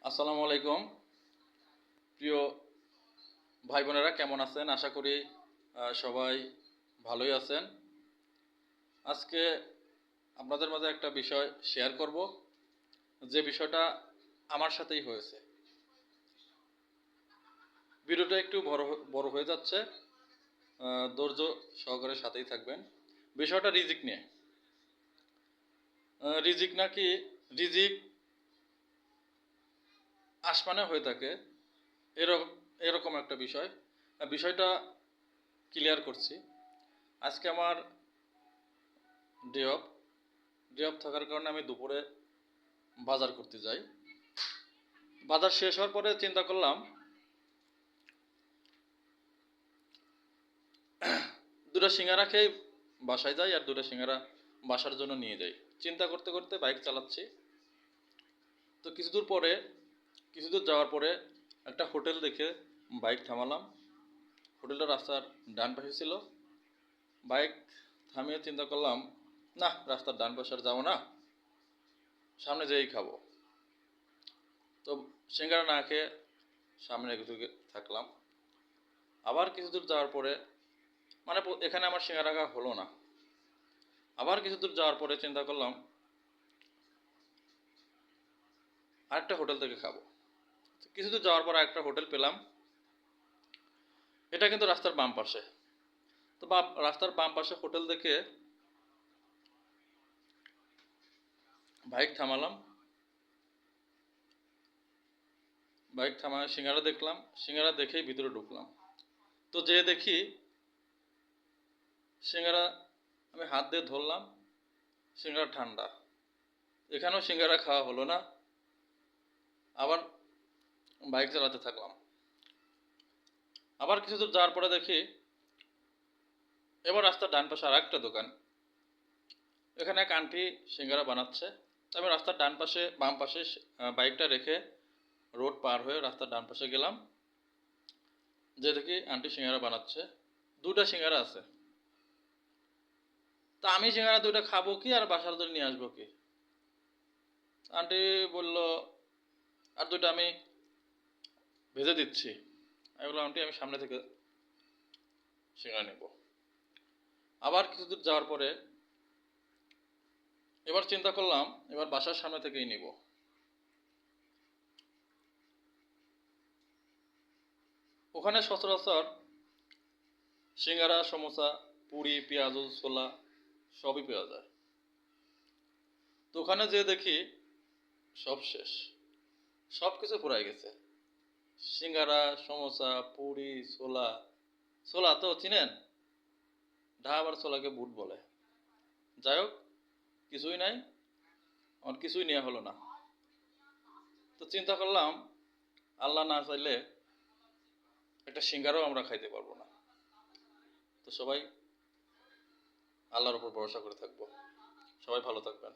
আসসালামু আলাইকুম। প্রিয় ভাই বোনেরা, কেমন আছেন? আশা করি সবাই ভালোই আছেন। আজকে আপনাদের মাঝে একটা বিষয় শেয়ার করব, যে বিষয়টা আমার সাথেই হয়েছে। ভিডিওটা একটু বড় হয়ে যাচ্ছে, ধৈর্য সহকারে সাথেই থাকবেন। বিষয়টা রিজিক নিয়ে। রিজিক নাকি রিজিক আসমানে হয়ে থাকে, এরকম এরকম একটা বিষয়। বিষয়টা ক্লিয়ার করছি। আজকে আমার ডে অফ থাকার কারণে আমি দুপুরে বাজার করতে যাই। বাজার শেষ হওয়ার পরে চিন্তা করলাম দুটো সিঙ্গারা খেয়ে বাসায় যাই, আর দুটো সিঙ্গারা বাসার জন্য নিয়ে যাই। চিন্তা করতে করতে বাইক চালাচ্ছি। তো কিছু দূর যাওয়ার পরে একটা হোটেল দেখে বাইক থামালাম। হোটেলটা রাস্তার ডান পাশে ছিল। বাইক থামিয়ে চিন্তা করলাম, না, রাস্তার ডান পাশে আর যাবো না, সামনে যেয়েই খাবো। তো সিঙ্গারা না খেয়ে সামনে এগোতে থাকলাম। আবার কিছু দূর যাওয়ার পরে, মানে এখানে আমার সিঙ্গারা খাওয়া হলো না। আবার কিছু দূর যাওয়ার পরে চিন্তা করলাম আরেকটা হোটেল থেকে খাবো। কিছু দূর যাওয়ার পর একটা হোটেল পেলাম। এটা কিন্তু রাস্তার বাম পাশে। তো রাস্তার বাম পাশে হোটেল দেখে বাইক থামালাম। বাইক থামায় সিঙ্গারা দেখলাম। সিঙ্গারা দেখেই ভিতরে ঢুকলাম। তো যেয়ে দেখি সিঙ্গারা আমি হাত দিয়ে ধরলাম, সিঙ্গারা ঠান্ডা। এখানেও সিঙ্গারা খাওয়া হলো না। আবার বাইক চালাতে থাকলাম। আবার কিছু দূর যাওয়ার পরে দেখি এবার রাস্তার ডান পাশে আর একটা দোকান। এখানে এক আন্টি সিঙ্গারা বানাচ্ছে। আমি রাস্তার বাম পাশে বাইকটা রেখে রোড পার হয়ে রাস্তার ডান পাশে গেলাম। যে দেখি আন্টি সিঙ্গারা বানাচ্ছে। দুটা সিঙ্গারা আছে। তা আমি সিঙ্গারা দুইটা খাবো কি আর বাসার জন্য নিয়ে আসবো কি? আন্টি বলল, আর দুইটা আমি ভেজে দিচ্ছি। আমি বললাম, আন্টি আমি সামনে থেকে সিঙ্গারা নেব। আবার কিছু দূর যাওয়ার পরে এবার চিন্তা করলাম এবার বাসার সামনে থেকেই নিব। ওখানে সচরাচর সিঙ্গারা, সমোসা, পুরি, পেঁয়াজু, ছোলা সবই পাওয়া যায়। তো ওখানে যেয়ে দেখি সব শেষ, সব কিছু ফুরাই গেছে। সিঙ্গারা, সমোসা, পুরি, ছোলা। ছোলা তো চিনেন, ঢাব আর ছোলাকে বুট বলে। যাই হোক, কিছুই নাই, আমার কিছুই নেওয়া হলো না। তো চিন্তা করলাম আল্লাহ না চাইলে একটা সিঙ্গারাও আমরা খাইতে পারবো না। তো সবাই আল্লাহর উপর ভরসা করে থাকবো। সবাই ভালো থাকবেন।